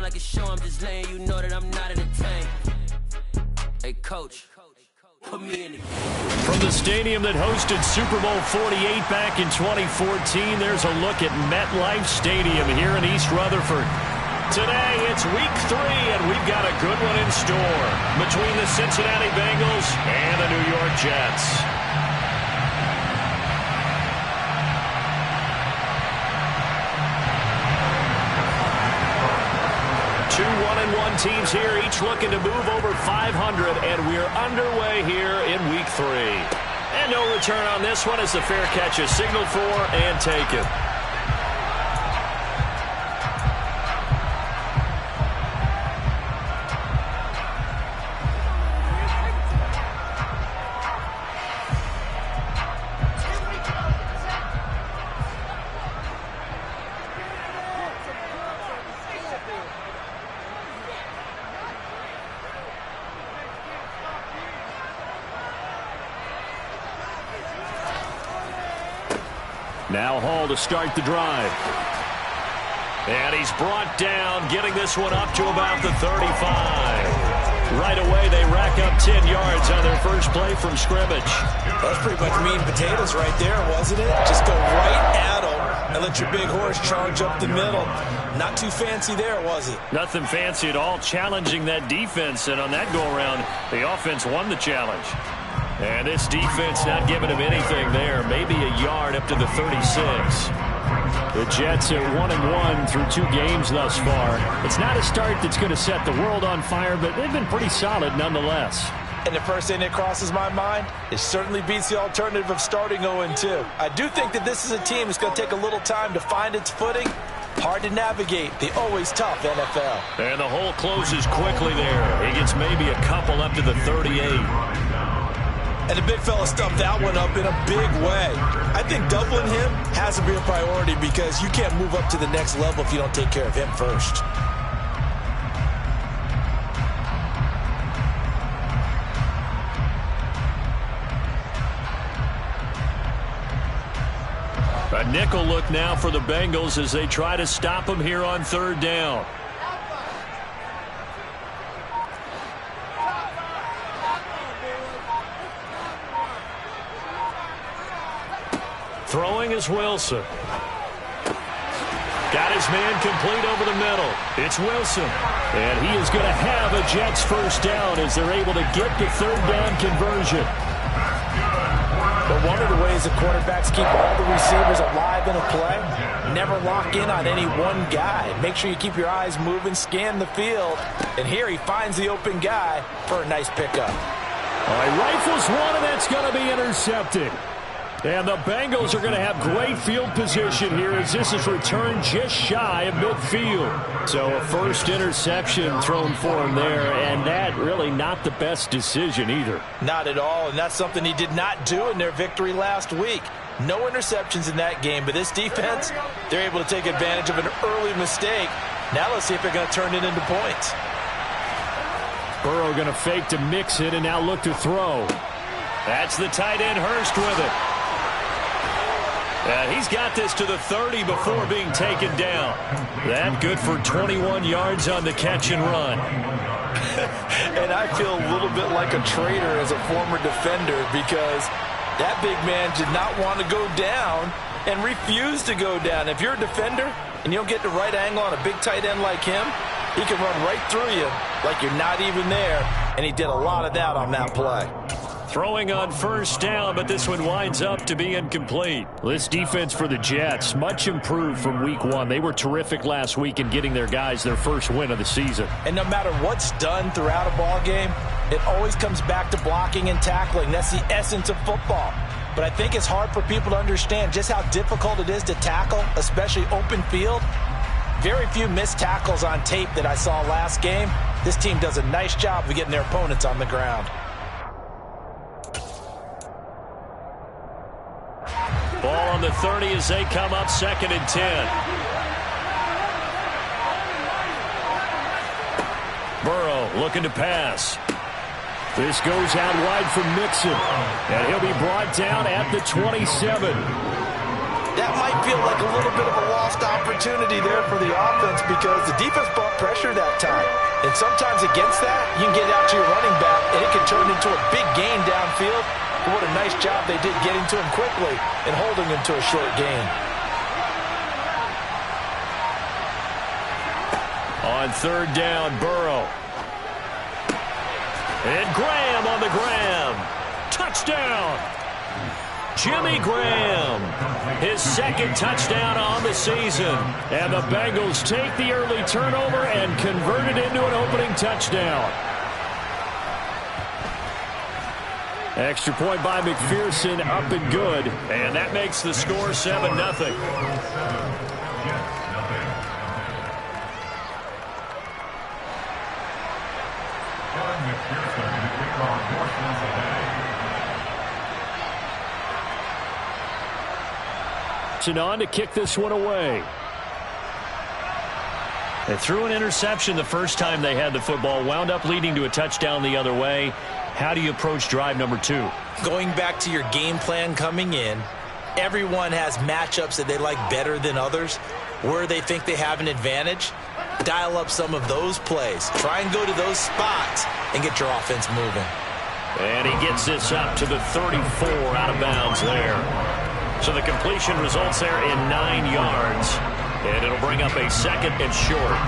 like a show, I'm just letting you know that I'm not in a tank. Hey, coach, put me in it. From the stadium that hosted Super Bowl 48 back in 2014, there's a look at MetLife Stadium here in East Rutherford. Today, it's week 3, and we've got a good one in store between the Cincinnati Bengals and the New York Jets. 2 1-1 teams here, each looking to move over 500, and we're underway here in week 3. And no return on this one as the fair catch is signaled for and taken. Now Hall to start the drive. And he's brought down, getting this one up to about the 35. Right away, they rack up 10 yards on their first play from scrimmage. That's pretty much meat and potatoes right there, wasn't it? Just go right at them and let your big horse charge up the middle. Not too fancy there, was it? Nothing fancy at all, challenging that defense. And on that go-around, the offense won the challenge. And this defense not giving him anything there. Maybe a yard up to the 36. The Jets are 1-1 through 2 games thus far. It's not a start that's going to set the world on fire, but they've been pretty solid nonetheless. And the first thing that crosses my mind, it certainly beats the alternative of starting 0-2. I do think that this is a team that's going to take a little time to find its footing. Hard to navigate the always tough NFL. And the hole closes quickly there. He gets maybe a couple up to the 38. And the big fella stuffed that one up in a big way. I think doubling him has to be a priority because you can't move up to the next level if you don't take care of him first. A nickel look now for the Bengals as they try to stop him here on 3rd down. Throwing is Wilson. Got his man complete over the middle. It's Wilson. And he is going to have a Jets first down as they're able to get the 3rd down conversion. But one of the ways the quarterbacks keep all the receivers alive in a play, never lock in on any one guy. Make sure you keep your eyes moving, scan the field. And here he finds the open guy for a nice pickup. All right, rifles one, and that's going to be intercepted. And the Bengals are going to have great field position here as this is returned just shy of midfield. So a first interception thrown for him there, and that really not the best decision either. Not at all, and that's something he did not do in their victory last week. No interceptions in that game, but this defense, they're able to take advantage of an early mistake. Now let's see if they're going to turn it into points. Burrow going to fake to mix it and now look to throw. That's the tight end Hurst with it. He's got this to the 30 before being taken down. That good for 21 yards on the catch and run. And I feel a little bit like a traitor as a former defender because that big man did not want to go down and refused to go down. If you're a defender and you don't get the right angle on a big tight end like him, he can run right through you like you're not even there, and he did a lot of that on that play. Throwing on first down, but this one winds up to be incomplete. This defense for the Jets, much improved from week 1. They were terrific last week in getting their guys their first win of the season. And no matter what's done throughout a ball game, it always comes back to blocking and tackling. That's the essence of football. But I think it's hard for people to understand just how difficult it is to tackle, especially open field. Very few missed tackles on tape that I saw last game. This team does a nice job of getting their opponents on the ground. Ball on the 30 as they come up 2nd and 10. Burrow looking to pass. This goes out wide from Mixon. And he'll be brought down at the 27. That might feel like a little bit of a lost opportunity there for the offense because the defense brought pressure that time. And sometimes against that, you can get out to your running back, and it can turn into a big gain downfield. But what a nice job they did getting to him quickly and holding him to a short gain. On third down, Burrow. And Graham on the ground. Touchdown! Jimmy Graham, his second touchdown on the season. And the Bengals take the early turnover and convert it into an opening touchdown. Extra point by McPherson, up and good. And that makes the score 7-0. On to kick this one away. They threw an interception the first time they had the football, wound up leading to a touchdown the other way. How do you approach drive number 2? Going back to your game plan coming in, everyone has matchups that they like better than others. Where they think they have an advantage, dial up some of those plays. Try and go to those spots and get your offense moving. And he gets this up to the 34 out of bounds there. So the completion results there in 9 yards. And it'll bring up a second and short.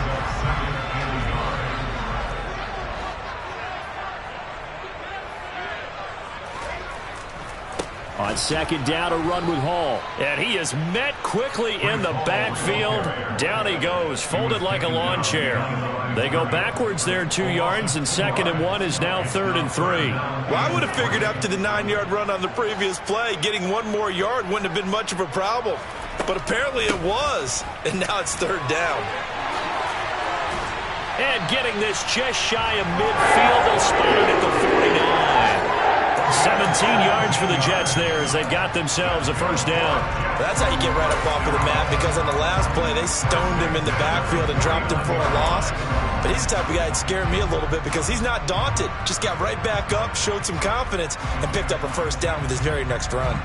On second down, a run with Hall. And he is met quickly in the backfield. Down he goes, folded like a lawn chair. They go backwards there 2 yards, and 2nd and 1 is now 3rd and 3. Well, I would have figured after the 9-yard run on the previous play, getting 1 more yard wouldn't have been much of a problem. But apparently it was, and now it's 3rd down. And getting this just shy of midfield, they'll spot it at the 49. 17 yards for the Jets there as they've got themselves a first down. That's how you get right up off of the mat, because on the last play, they stoned him in the backfield and dropped him for a loss. But he's the type of guy that scared me a little bit because he's not daunted. Just got right back up, showed some confidence, and picked up a first down with his very next run.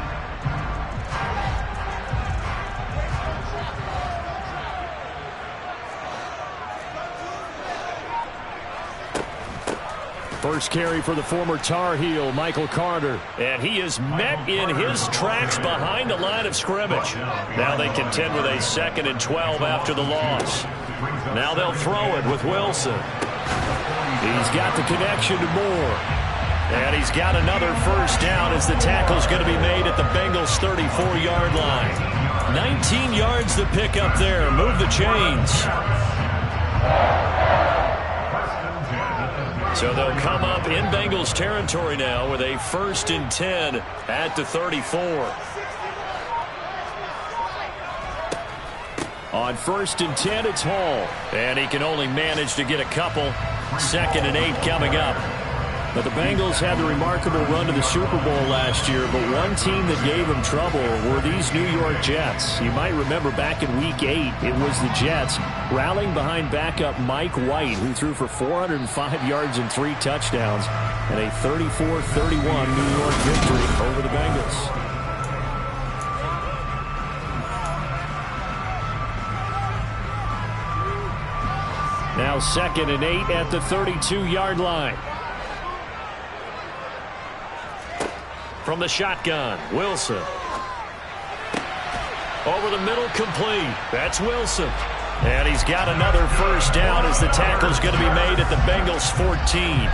First carry for the former Tar Heel, Michael Carter. And he is met in his tracks behind the line of scrimmage. Now they contend with a 2nd and 12 after the loss. Now they'll throw it with Wilson. He's got the connection to Moore. And he's got another first down as the tackle's going to be made at the Bengals' 34-yard line. 19 yards to pick up there. Move the chains. So they'll come up in Bengals territory now with a 1st and 10 at the 34. On 1st and 10, it's Hall. And he can only manage to get a couple. 2nd and 8 coming up. But the Bengals had the remarkable run to the Super Bowl last year, but one team that gave them trouble were these New York Jets. You might remember back in Week 8, it was the Jets rallying behind backup Mike White, who threw for 405 yards and 3 touchdowns, and a 34-31 New York victory over the Bengals. Now 2nd and 8 at the 32-yard line. From the shotgun, Wilson. Over the middle, complete. That's Wilson. And he's got another first down as the tackle's going to be made at the Bengals' 14.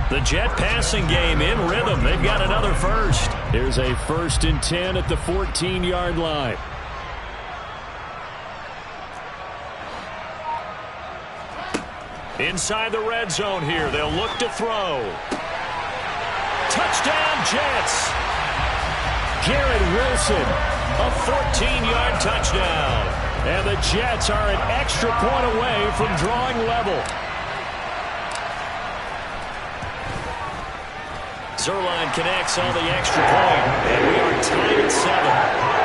The Jet passing game in rhythm. They've got another first. Here's a 1st and 10 at the 14-yard line. Inside the red zone here. They'll look to throw. Touchdown, Jets. Garrett Wilson, a 14-yard touchdown. And the Jets are an extra point away from drawing level. Zuerlein connects on the extra point, and we are tied at 7.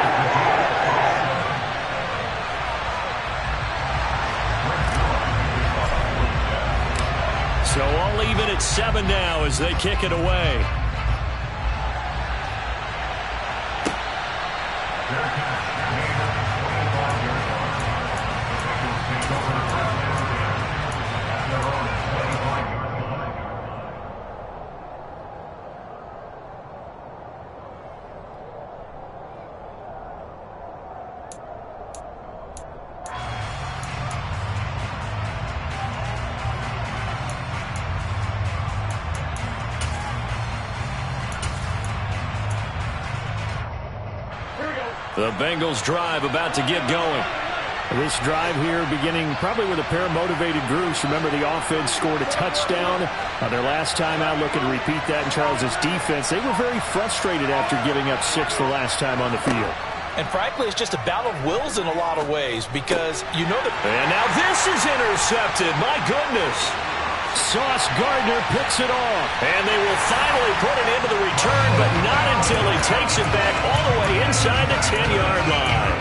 So all even at 7 now as they kick it away. The Bengals drive about to get going. This drive here beginning probably with a pair of motivated groups. Remember, the offense scored a touchdown their last time out. Looking to repeat that in Charles' defense. They were very frustrated after giving up 6 the last time on the field. And frankly, it's just a battle of wills in a lot of ways because you know that. And now this is intercepted. My goodness. Sauce Gardner picks it off. And they will finally put it into the return, but not until he takes it back all the way inside the 10-yard line.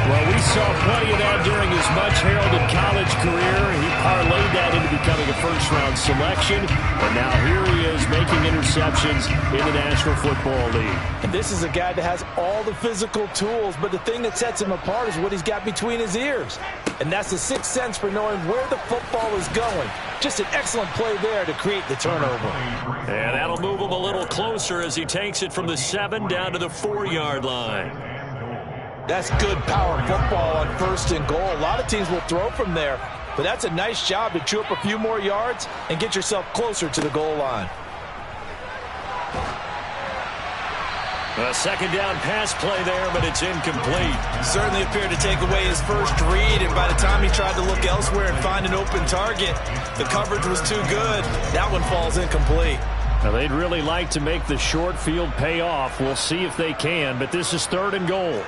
Well, we saw plenty of that during his much-heralded college career. He parlayed that into becoming a first-round selection. And now here he is making interceptions in the National Football League. And this is a guy that has all the physical tools, but the thing that sets him apart is what he's got between his ears. And that's the sixth sense for knowing where the football is going. Just an excellent play there to create the turnover. And that'll move him a little closer as he takes it from the 7 down to the 4-yard line. That's good power football on 1st and goal. A lot of teams will throw from there, but that's a nice job to chew up a few more yards and get yourself closer to the goal line. A 2nd down pass play there, but it's incomplete. Certainly appeared to take away his first read, and by the time he tried to look elsewhere and find an open target, the coverage was too good. That one falls incomplete. Now, they'd really like to make the short field pay off. We'll see if they can, but this is 3rd and goal.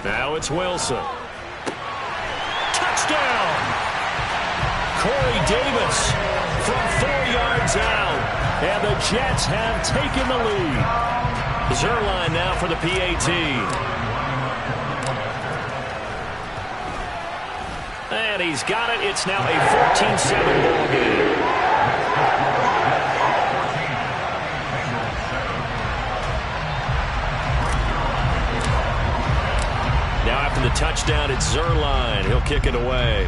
Now it's Wilson. Touchdown! Corey Davis from 4 yards out. And the Jets have taken the lead. Zuerlein now for the PAT. And he's got it. It's now a 14-7 ball game. Now after the touchdown, it's Zuerlein. He'll kick it away.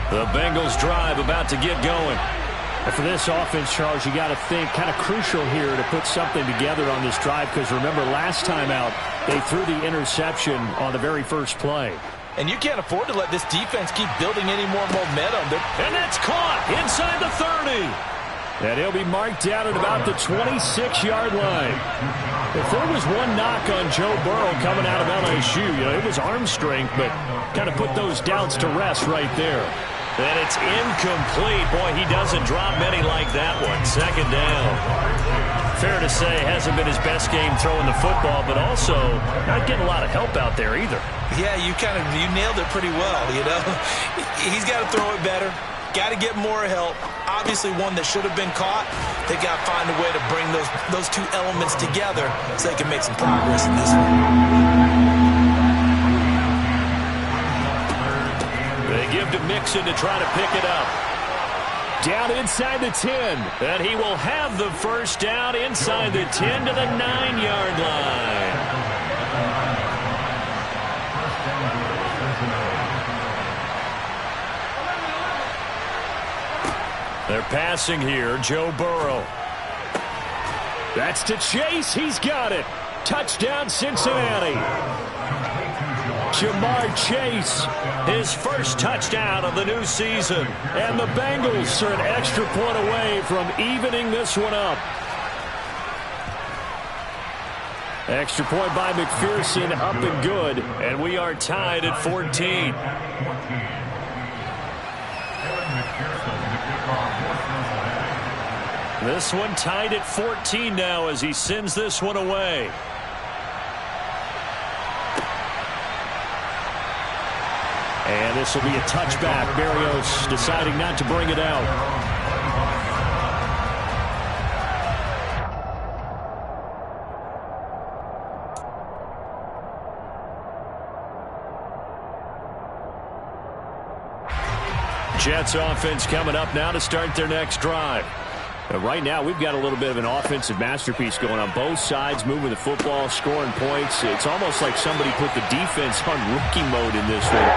The Bengals drive about to get going. And for this offense, Charles, you got to think kind of crucial here to put something together on this drive because remember last time out they threw the interception on the very first play. And you can't afford to let this defense keep building any more momentum. And that's caught inside the 30. And he'll be marked down at about the 26-yard line. If there was one knock on Joe Burrow coming out of LSU, it was arm strength, but kind of put those doubts to rest right there. And it's incomplete. Boy, he doesn't drop many like that one. 2nd down. Fair to say, hasn't been his best game throwing the football, but also not getting a lot of help out there either. Yeah, you nailed it pretty well, He's got to throw it better. Got to get more help. Obviously one that should have been caught. They got to find a way to bring those two elements together so they can make some progress in this one. They give to Mixon to try to pick it up. Down inside the 10. And he will have the first down inside the 10 to the 9-yard line. They're passing here, Joe Burrow. That's to Chase. He's got it. Touchdown, Cincinnati. Jamar Chase, his first touchdown of the new season. And the Bengals are an extra point away from evening this one up. Extra point by McPherson, up and good. And we are tied at 14. This one tied at 14 now as he sends this one away. And this will be a touchback. Berrios deciding not to bring it out. Jets offense coming up now to start their next drive. Right now, we've got a little bit of an offensive masterpiece going on both sides, moving the football, scoring points. It's almost like somebody put the defense on rookie mode in this one.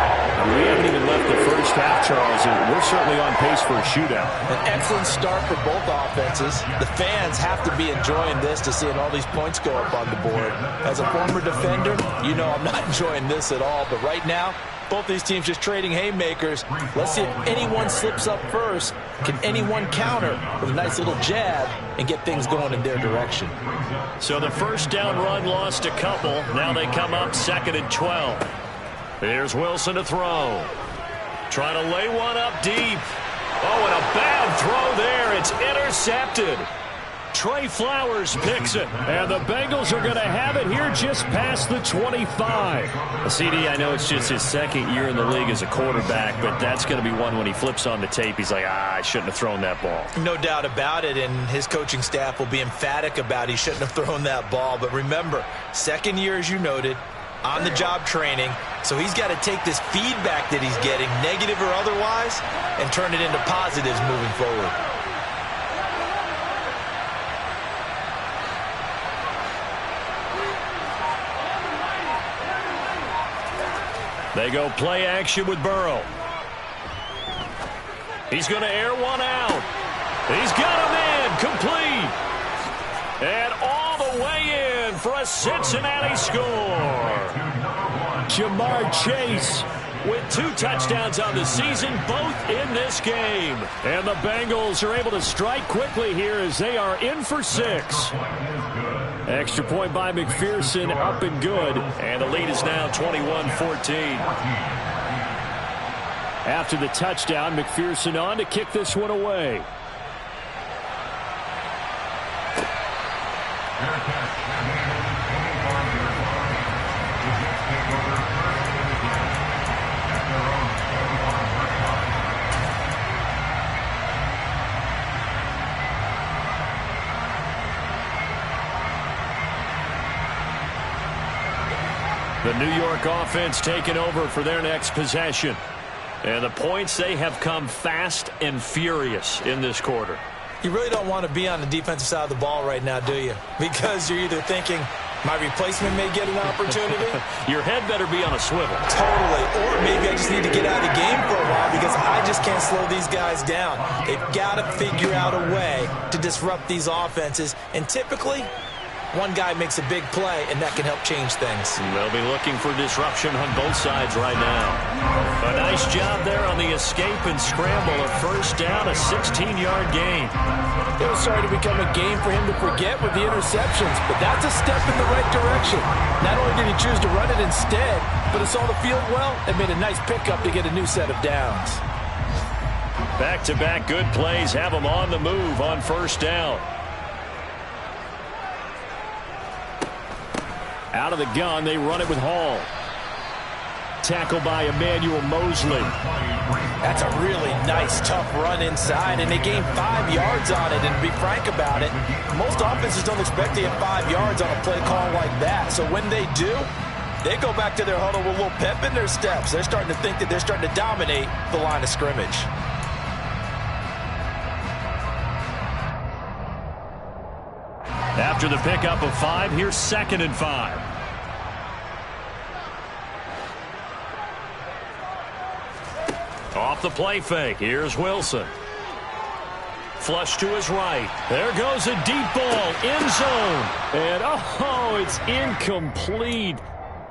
We haven't even left the first half, Charles, and we're certainly on pace for a shootout. An excellent start for both offenses. The fans have to be enjoying this to seeing all these points go up on the board. As a former defender, you know I'm not enjoying this at all, but right now, both these teams just trading haymakers. Let's see if anyone slips up first. Can anyone counter with a nice little jab and get things going in their direction? So the first down run lost a couple. Now they come up 2nd and 12. Here's Wilson to throw. Trying to lay one up deep. Oh, and a bad throw there. It's intercepted. Trey Flowers picks it, and the Bengals are going to have it here just past the 25. CD, I know it's just his second year in the league as a quarterback, but that's going to be one when he flips on the tape. He's like, I shouldn't have thrown that ball. No doubt about it, and his coaching staff will be emphatic about he shouldn't have thrown that ball. But remember, second year, as you noted, on-the-job training, so he's got to take this feedback that he's getting, negative or otherwise, and turn it into positives moving forward. They go play action with Burrow. He's going to air one out. He's got him in, complete. And all the way in for a Cincinnati score. Jamar Chase with 2 touchdowns on the season, both in this game. And the Bengals are able to strike quickly here as they are in for 6. Extra point by McPherson, up and good. And the lead is now 21-14. After the touchdown, McPherson on to kick this one away. The New York offense taking over for their next possession. And the points, they have come fast and furious in this quarter. You really don't want to be on the defensive side of the ball right now, do you? Because you're either thinking, my replacement may get an opportunity. Your head better be on a swivel. Totally. Or maybe I just need to get out of the game for a while because I just can't slow these guys down. They've got to figure out a way to disrupt these offenses. And typically, one guy makes a big play, and that can help change things. They'll be looking for disruption on both sides right now. A nice job there on the escape and scramble. A first down, a 16-yard gain. It was starting to become a game for him to forget with the interceptions, but that's a step in the right direction. Not only did he choose to run it instead, but he saw the field well and made a nice pickup to get a new set of downs. Back-to-back good plays have him on the move on first down. Out of the gun, they run it with Hall. Tackle by Emmanuel Mosley. That's a really nice, tough run inside, and they gained 5 yards on it. And to be frank about it, most offenses don't expect to get 5 yards on a play call like that. So when they do, they go back to their huddle with a little pep in their steps. They're starting to think that they're starting to dominate the line of scrimmage. After the pickup of 5, here's 2nd and 5. Off the play fake, here's Wilson. Flush to his right. There goes a deep ball, end zone. And, oh, it's incomplete.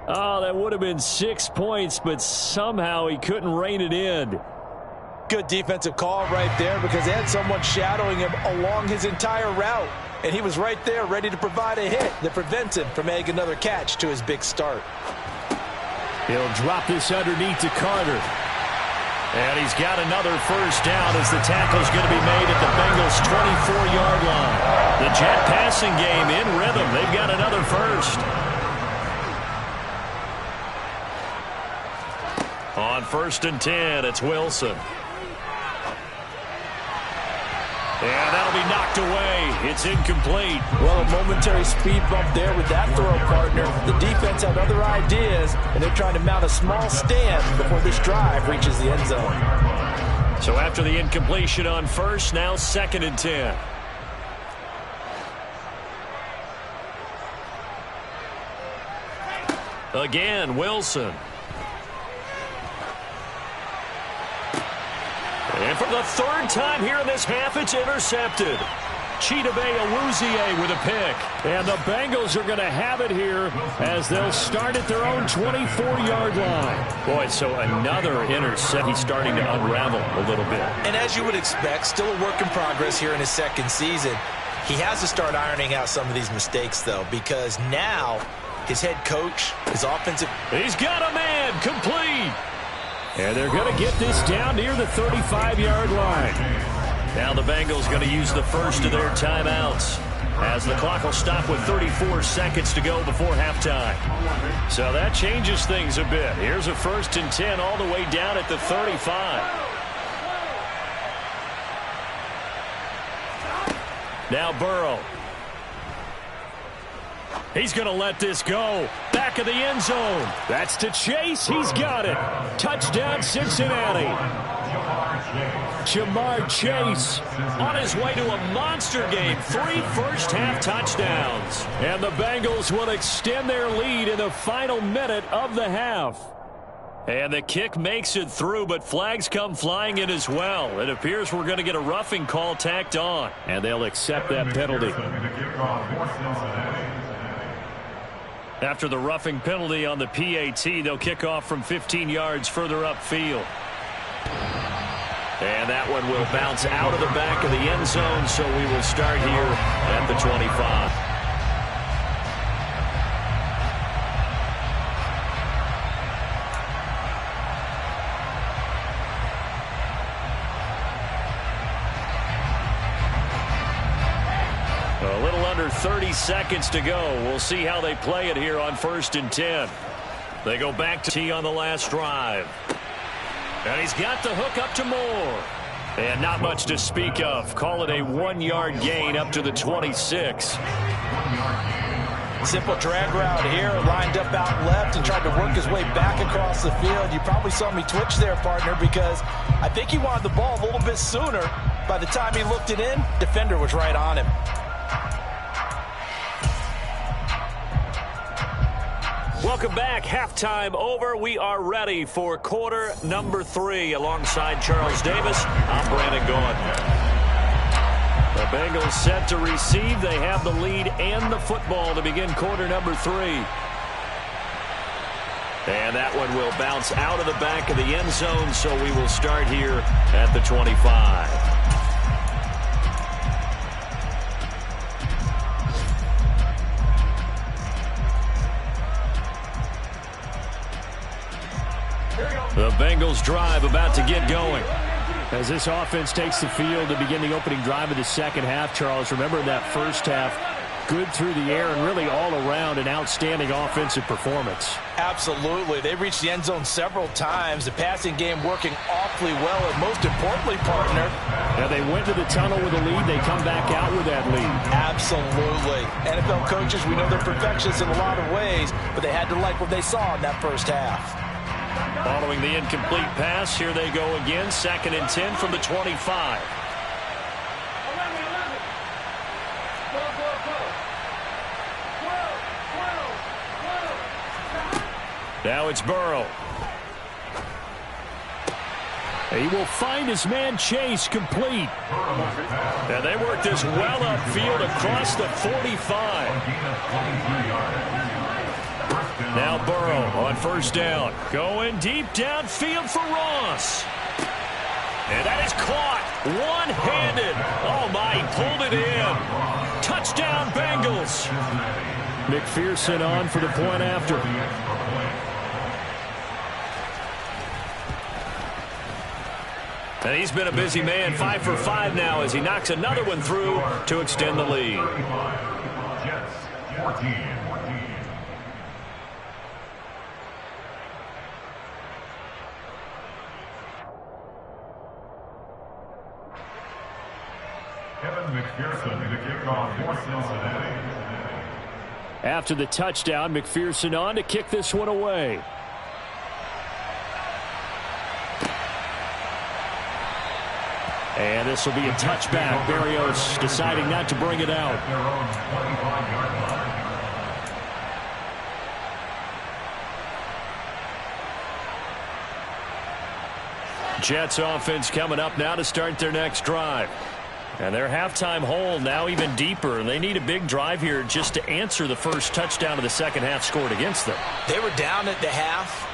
Oh, that would have been 6 points, but somehow he couldn't rein it in. Good defensive call right there because they had someone shadowing him along his entire route. And he was right there ready to provide a hit that prevents him from making another catch to his big start. He'll drop this underneath to Carter. And he's got another first down as the tackle's going to be made at the Bengals' 24-yard line. The Jet passing game in rhythm. They've got another first. On 1st and 10, it's Wilson. And that'll be knocked away. It's incomplete. Well, a momentary speed bump there with that throw, partner. The defense had other ideas, and they're trying to mount a small stand before this drive reaches the end zone. So after the incompletion on 1st, now 2nd and 10. Again, Wilson. And for the third time here in this half, it's intercepted. Chidobe Awuzie with a pick. And the Bengals are going to have it here as they'll start at their own 24-yard line. Boy, so another intercept. He's starting to unravel a little bit. And as you would expect, still a work in progress here in his second season. He has to start ironing out some of these mistakes, though, because now his head coach, his offensive... He's got a man complete. And they're going to get this down near the 35-yard line. Now the Bengals going to use the first of their timeouts as the clock will stop with 34 seconds to go before halftime. So that changes things a bit. Here's a 1st and 10 all the way down at the 35. Now Burrow. He's going to let this go. Back of the end zone. That's to Chase. He's got it. Touchdown, Cincinnati. Ja'Marr Chase on his way to a monster game. 3 first-half touchdowns. And the Bengals will extend their lead in the final minute of the half. And the kick makes it through, but flags come flying in as well. It appears we're going to get a roughing call tacked on. And they'll accept that penalty. After the roughing penalty on the PAT, they'll kick off from 15 yards further upfield. And that one will bounce out of the back of the end zone, so we will start here at the 25. A little under 30 seconds to go. We'll see how they play it here on 1st and 10. They go back to T on the last drive. And he's got the hook up to Moore. And not much to speak of. Call it a 1-yard gain up to the 26. Simple drag route here, lined up out left and tried to work his way back across the field. You probably saw me twitch there, partner, because I think he wanted the ball a little bit sooner. By the time he looked it in, defender was right on him. Welcome back. Halftime over. We are ready for quarter number 3. Alongside Charles Davis, I'm Brandon Gaudin. The Bengals set to receive. They have the lead and the football to begin quarter number 3. And that one will bounce out of the back of the end zone, so we will start here at the 25. The Bengals drive about to get going. As this offense takes the field to begin the opening drive of the second half, Charles, remember that first half, good through the air and really all around an outstanding offensive performance. Absolutely. They reached the end zone several times. The passing game working awfully well, and most importantly, partner. Now they went to the tunnel with a lead. They come back out with that lead. Absolutely. NFL coaches, we know they're perfectionists in a lot of ways, but they had to like what they saw in that first half. Following the incomplete pass, here they go again. 2nd and 10 from the 25. Now it's Burrow. He will find his man Chase complete. And they work this well upfield across the 45. Now Burrow on 1st down. Going deep downfield for Ross. And that is caught one-handed. Oh, my, he pulled it in. Touchdown, Bengals. McPherson on for the point after. And he's been a busy man, 5 for 5 now as he knocks another one through to extend the lead. Jets, 14. Kevin McPherson to kick off for Cincinnati. After the touchdown, McPherson on to kick this one away. And this will be a touchback. Berrios deciding not to bring it out. Jets offense coming up now to start their next drive. And their halftime hole now even deeper. And they need a big drive here just to answer the first touchdown of the second half scored against them. They were down at the half.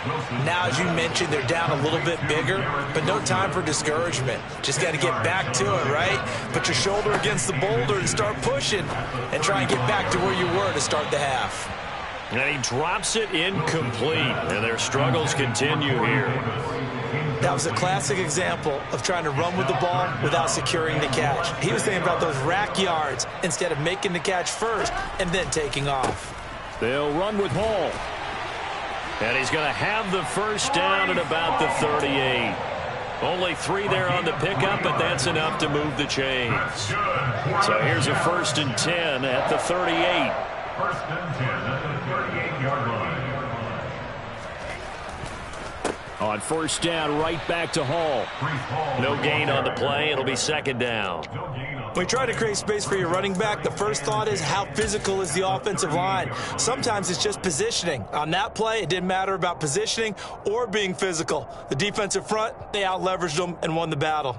Now, as you mentioned, they're down a little bit bigger, but no time for discouragement. Just got to get back to it, right? Put your shoulder against the boulder and start pushing and try and get back to where you were to start the half. And he drops it incomplete. And their struggles continue here. That was a classic example of trying to run with the ball without securing the catch. He was thinking about those rack yards instead of making the catch first and then taking off. They'll run with Hall. And he's going to have the first down at about the 38. Only 3 there on the pickup, but that's enough to move the chains. So here's a 1st and 10 at the 38. 1st and 10 at the 38-yard line. On 1st down, right back to Hall. No gain on the play. It'll be 2nd down. When you try to create space for your running back, the first thought is how physical is the offensive line. Sometimes it's just positioning. On that play, it didn't matter about positioning or being physical. The defensive front, they out-leveraged them and won the battle.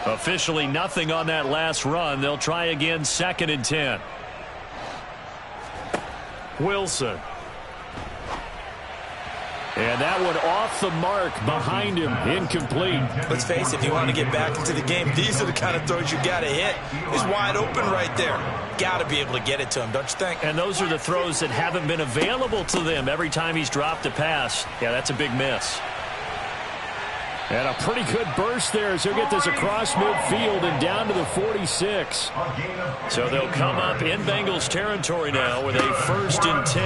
Officially nothing on that last run. They'll try again 2nd and 10. Wilson. And that one off the mark behind him, incomplete. Let's face it, if you want to get back into the game, these are the kind of throws you got to hit. He's wide open right there. Got to be able to get it to him, don't you think? And those are the throws that haven't been available to them every time he's dropped a pass. Yeah, that's a big miss. And a pretty good burst there as he'll get this across midfield and down to the 46. So they'll come up in Bengals territory now with a 1st and 10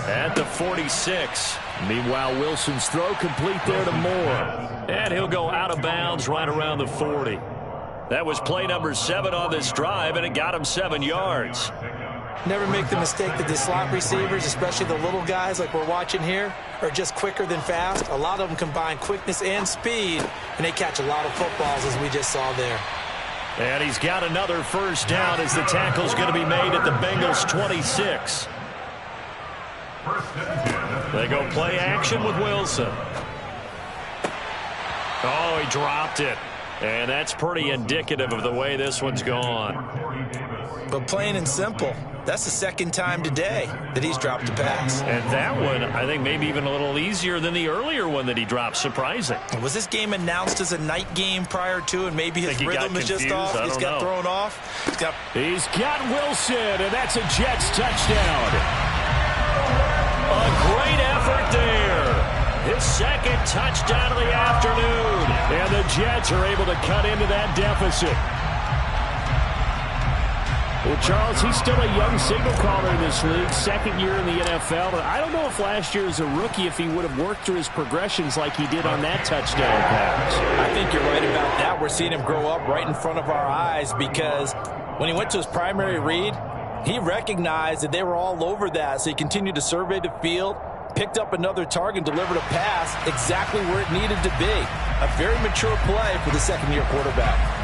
at the 46. Meanwhile, Wilson's throw complete there to Moore. And he'll go out of bounds right around the 40. That was play number 7 on this drive, and it got him 7 yards. Never make the mistake that the slot receivers, especially the little guys like we're watching here, are just quicker than fast. A lot of them combine quickness and speed, and they catch a lot of footballs, as we just saw there. And he's got another 1st down as the tackle's going to be made at the Bengals 26. They go play action with Wilson. Oh, he dropped it. And that's pretty indicative of the way this one's gone. But plain and simple, that's the 2nd time today that he's dropped a pass. And that one, I think, maybe even a little easier than the earlier one that he dropped. Surprising. Was this game announced as a night game prior to, and maybe his rhythm is just off? He's got thrown off. He's got Wilson, and that's a Jets touchdown. A great effort there. His 2nd touchdown of the afternoon. And the Jets are able to cut into that deficit. Well, Charles, he's still a young signal caller in this league, 2nd year in the NFL. But I don't know if last year as a rookie, if he would have worked through his progressions like he did on that touchdown pass. I think you're right about that. We're seeing him grow up right in front of our eyes because when he went to his primary read, he recognized that they were all over that. So he continued to survey the field, picked up another target, and delivered a pass exactly where it needed to be. A very mature play for the 2nd-year quarterback.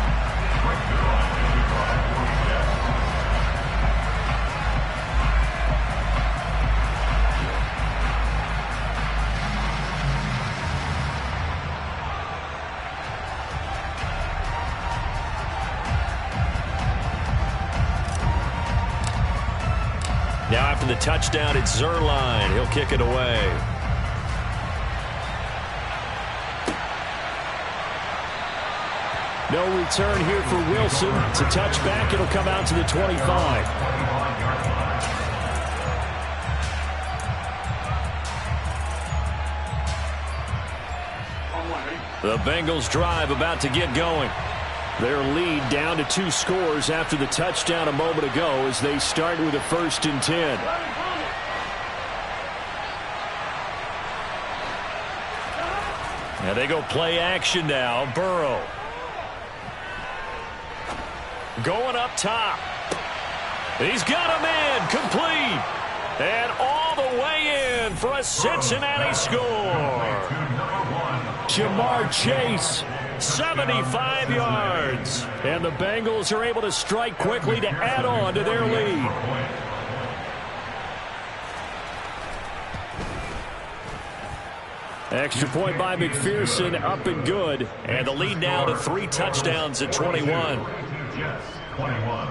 Now after the touchdown, it's Zuerlein. He'll kick it away. No return here for Wilson. It's a touchback. It'll come out to the 25. The Bengals drive about to get going. Their lead down to 2 scores after the touchdown a moment ago as they start with a 1st and 10. And they go play action now. Burrow. Going up top. He's got a man complete. And all the way in for a Cincinnati score. Jamar Chase. 75 yards. And the Bengals are able to strike quickly to add on to their lead. Extra point by McPherson, up and good. And the lead now to 3 touchdowns at 21. Jets, 21.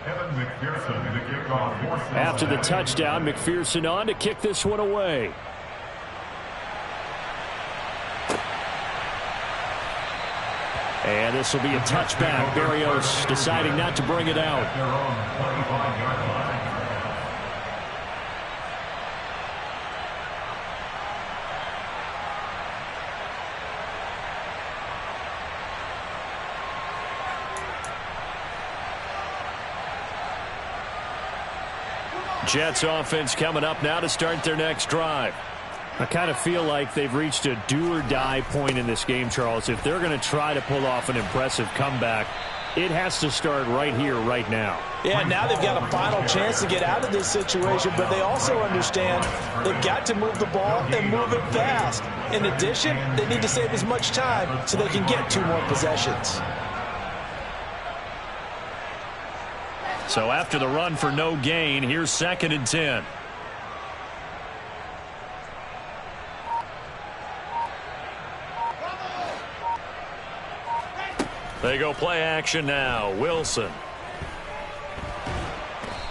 Evan McPherson, the kickoff. After the touchdown, McPherson on to kick this one away. And this will be a touchback. Berrios deciding not to bring it out. Their own 25-yard line. Jets offense coming up now to start their next drive. I kind of feel like they've reached a do-or-die point in this game, Charles. If they're going to try to pull off an impressive comeback, it has to start right here, right now. Yeah, now they've got a final chance to get out of this situation, but they also understand they've got to move the ball and move it fast. In addition, they need to save as much time so they can get 2 more possessions. So after the run for no gain, here's 2nd and 10. They go play action now. Wilson.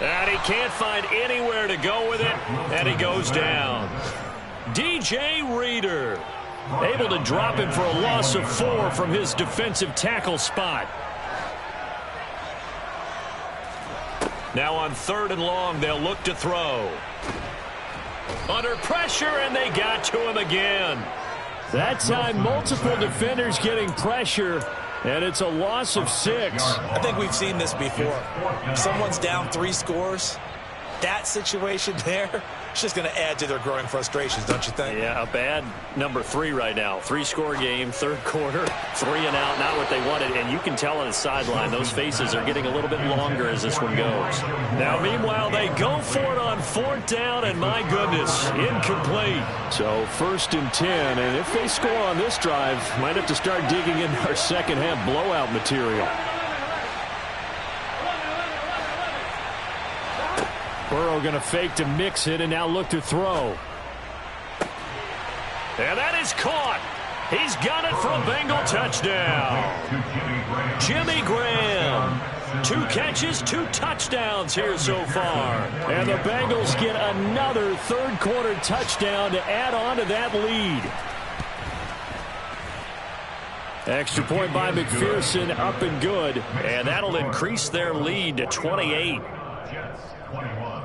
And he can't find anywhere to go with it, and he goes down. DJ Reader able to drop him for a loss of 4 from his defensive tackle spot. Now on 3rd and long, they'll look to throw. Under pressure, and they got to him again. That time, multiple defenders getting pressure, and it's a loss of 6. I think we've seen this before. If someone's down 3 scores, that situation there, it's just going to add to their growing frustrations, don't you think? Yeah, a bad number 3 right now. 3-score game, 3rd quarter, 3 and out, not what they wanted. And you can tell on the sideline, those faces are getting a little bit longer as this one goes. Now, meanwhile, they go for it on 4th down, and my goodness, incomplete. So 1st and 10, and if they score on this drive, might have to start digging into our second-half blowout material. Burrow going to fake to mix it and now look to throw. And that is caught. He's got it for a Bengal touchdown. Jimmy Graham. 2 catches, 2 touchdowns here so far. And the Bengals get another 3rd quarter touchdown to add on to that lead. Extra point by McPherson, up and good. And that'll increase their lead to 28. Jets, 21.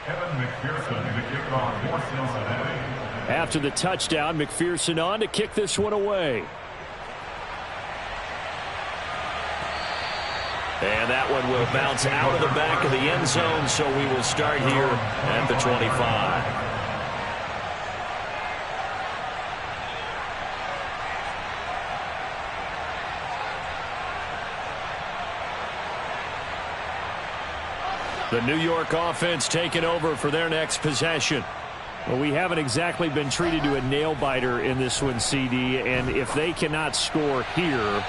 Evan McPherson, the kickoff for Cincinnati. After the touchdown, McPherson on to kick this one away. And that one will bounce out of the back of the end zone, so we will start here at the 25. The New York offense taking over for their next possession. Well, we haven't exactly been treated to a nail-biter in this one, CD, and if they cannot score here,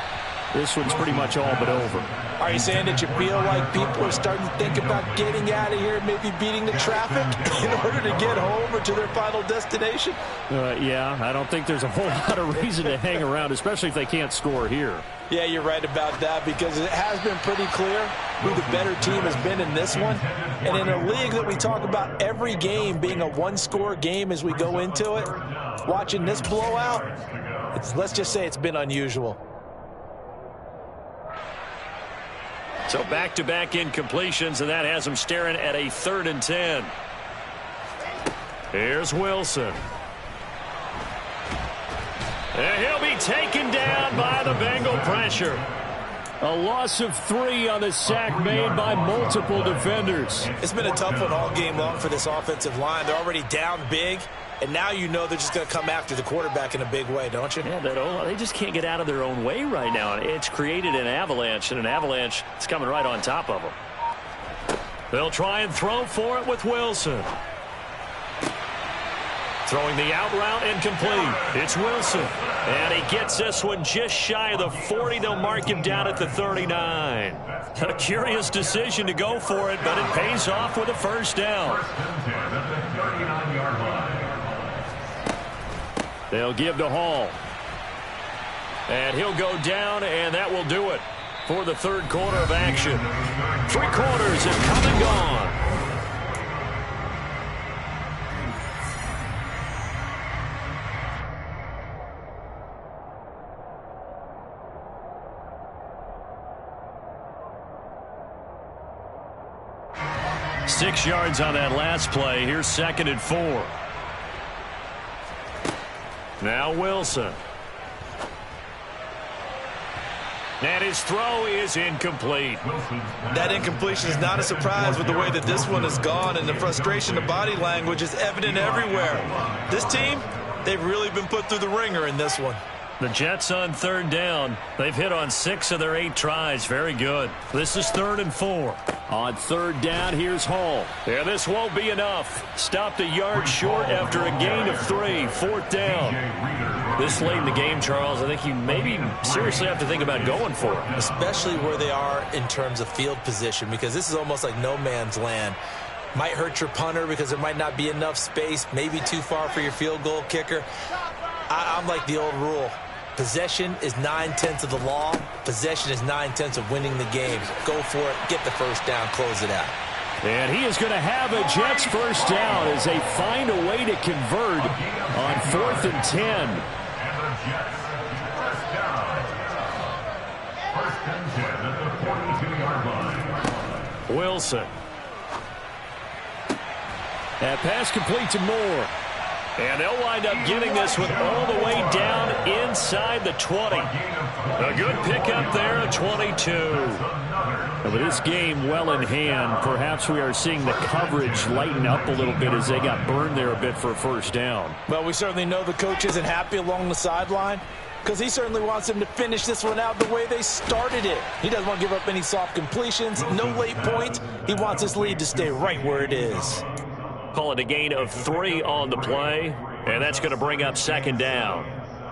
this one's pretty much all but over. Are you saying that you feel like people are starting to think about getting out of here, maybe beating the traffic in order to get home or to their final destination? Yeah, I don't think there's a whole lot of reason to hang around, especially if they can't score here. Yeah, you're right about that, because it has been pretty clear who the better team has been in this one. And in a league that we talk about every game being a 1-score game as we go into it, watching this blowout, let's just say it's been unusual. So back-to-back incompletions, and that has them staring at a 3rd and 10. Here's Wilson. And he'll be taken down by the Bengal pressure. A loss of 3 on the sack made by multiple defenders. It's been a tough one all game long for this offensive line. They're already down big, and now you know they're just going to come after the quarterback in a big way, don't you? Yeah, they just can't get out of their own way right now. It's created an avalanche, and an avalanche is coming right on top of them. They'll try and throw for it with Wilson. Throwing the out route and complete. It's Wilson. And he gets this one just shy of the 40. They'll mark him down at the 39. A curious decision to go for it, but it pays off with a first down. They'll give to Hall. And he'll go down, and that will do it for the third quarter of action. 3 quarters have come and gone. Six yards on that last play. Here's 2nd and 4. Now Wilson. And his throw is incomplete. That incompletion is not a surprise with the way that this one has gone, and the frustration, the body language is evident everywhere. This team, they've really been put through the ringer in this one. The Jets on 3rd down. They've hit on 6 of their 8 tries. Very good. This is 3rd and 4. On 3rd down, here's Hall. Yeah, this won't be enough. Stopped a yard short after a gain of 3. 4th down. This late in the game, Charles, I think you maybe seriously have to think about going for it. Especially where they are in terms of field position, because this is almost like no man's land. Might hurt your punter because there might not be enough space, maybe too far for your field goal kicker. I'm like the old rule. Possession is 9/10 of the law. Possession is 9/10 of winning the game. Go for it. Get the first down. Close it out. And he is going to have a Jets first down as they find a way to convert on 4th and 10. And the Jets first down. First and 10 at the 42-yard line. Wilson. That pass complete to Moore. And they'll wind up giving this one all the way down inside the 20. A good pickup there at 22. With this game well in hand, perhaps we are seeing the coverage lighten up a little bit as they got burned there a bit for a first down. Well, we certainly know the coach isn't happy along the sideline because he certainly wants them to finish this one out the way they started it. He doesn't want to give up any soft completions, no late points. He wants his lead to stay right where it is. Call it a gain of 3 on the play, and that's going to bring up 2nd down.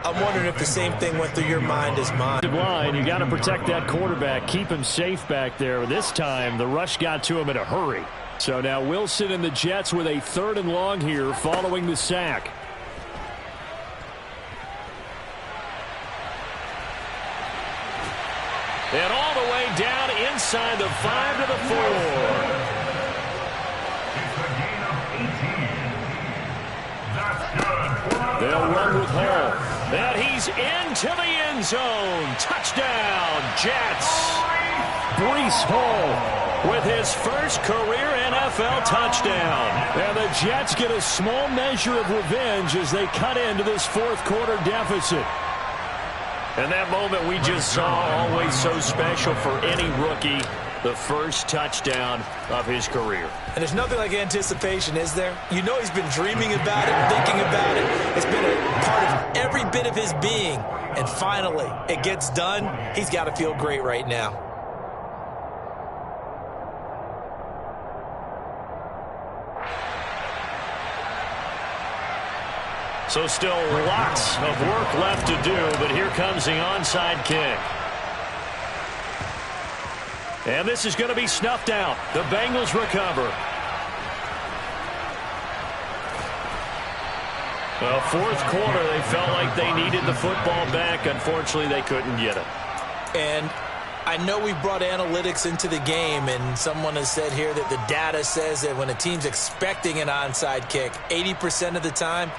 I'm wondering if the same thing went through your mind as mine. Line, you got to protect that quarterback, keep him safe back there. This time, the rush got to him in a hurry. So now Wilson and the Jets with a 3rd and long here following the sack. And all the way down inside the 5 to the 4. They'll run with Hall. And he's into the end zone. Touchdown, Jets. Breece Hall with his first career NFL touchdown. And the Jets get a small measure of revenge as they cut into this 4th quarter deficit. And that moment we just saw, always so special for any rookie. The first touchdown of his career. And there's nothing like anticipation, is there? You know he's been dreaming about it, thinking about it. It's been a part of every bit of his being. And finally, it gets done. He's got to feel great right now. So still lots of work left to do, but here comes the onside kick. And this is going to be snuffed out. The Bengals recover. Well, 4th quarter, they felt like they needed the football back. Unfortunately, they couldn't get it. And I know we brought analytics into the game, and someone has said here that the data says that when a team's expecting an onside kick, 80% of the time,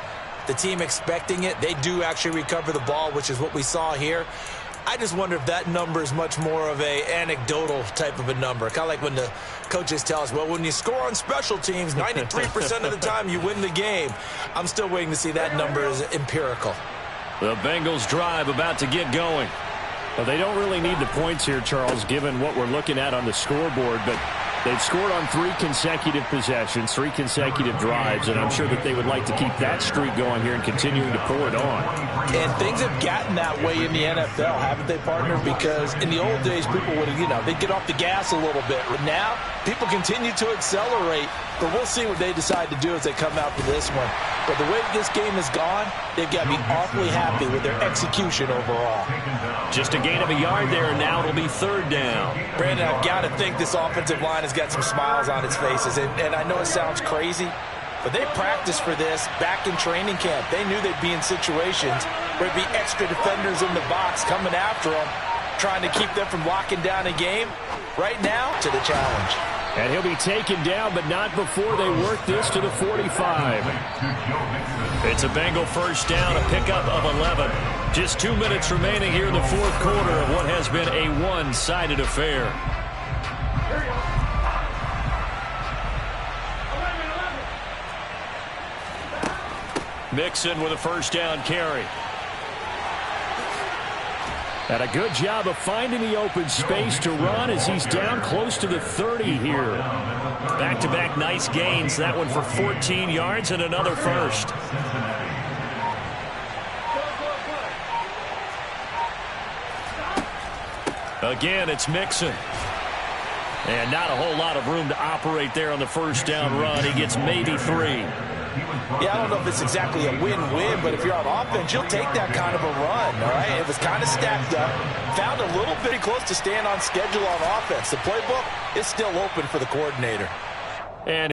the team expecting it, they do actually recover the ball, which is what we saw here. I just wonder if that number is much more of a anecdotal type of a number. Kind of like when the coaches tell us, well, when you score on special teams, 93% of the time you win the game. I'm still waiting to see that number is empirical. The Bengals drive about to get going. Well, they don't really need the points here, Charles, given what we're looking at on the scoreboard, but they've scored on 3 consecutive possessions, 3 consecutive drives, and I'm sure that they would like to keep that streak going here and continuing to pour it on. And things have gotten that way in the NFL, haven't they, partner? Because in the old days, people would, they'd get off the gas a little bit. But now, People continue to accelerate, but we'll see what they decide to do as they come out for this one. But the way this game has gone, they've got me awfully happy with their execution overall. Just a gain of a yard there, and now it'll be third down. Brandon, I've got to think this offensive line has got some smiles on its faces. And I know it sounds crazy, but they practiced for this back in training camp. They knew they'd be in situations where there'd be extra defenders in the box coming after them, trying to keep them from locking down a game. Right now, to the challenge. And he'll be taken down, but not before they work this to the 45. It's a Bengal first down, a pickup of 11. Just 2 minutes remaining here in the fourth quarter of what has been a one-sided affair. Mixon with a first down carry. And a good job of finding the open space to run as he's down close to the 30 here. Back-to-back nice gains. That one for 14 yards and another first. Again, it's Mixon. And not a whole lot of room to operate there on the first down run. He gets maybe 3. Yeah, I don't know if it's exactly a win-win, but if you're on offense, you'll take that kind of a run, all right? It was kind of stacked up. Found a little bit close to staying on schedule on offense. The playbook is still open for the coordinator. And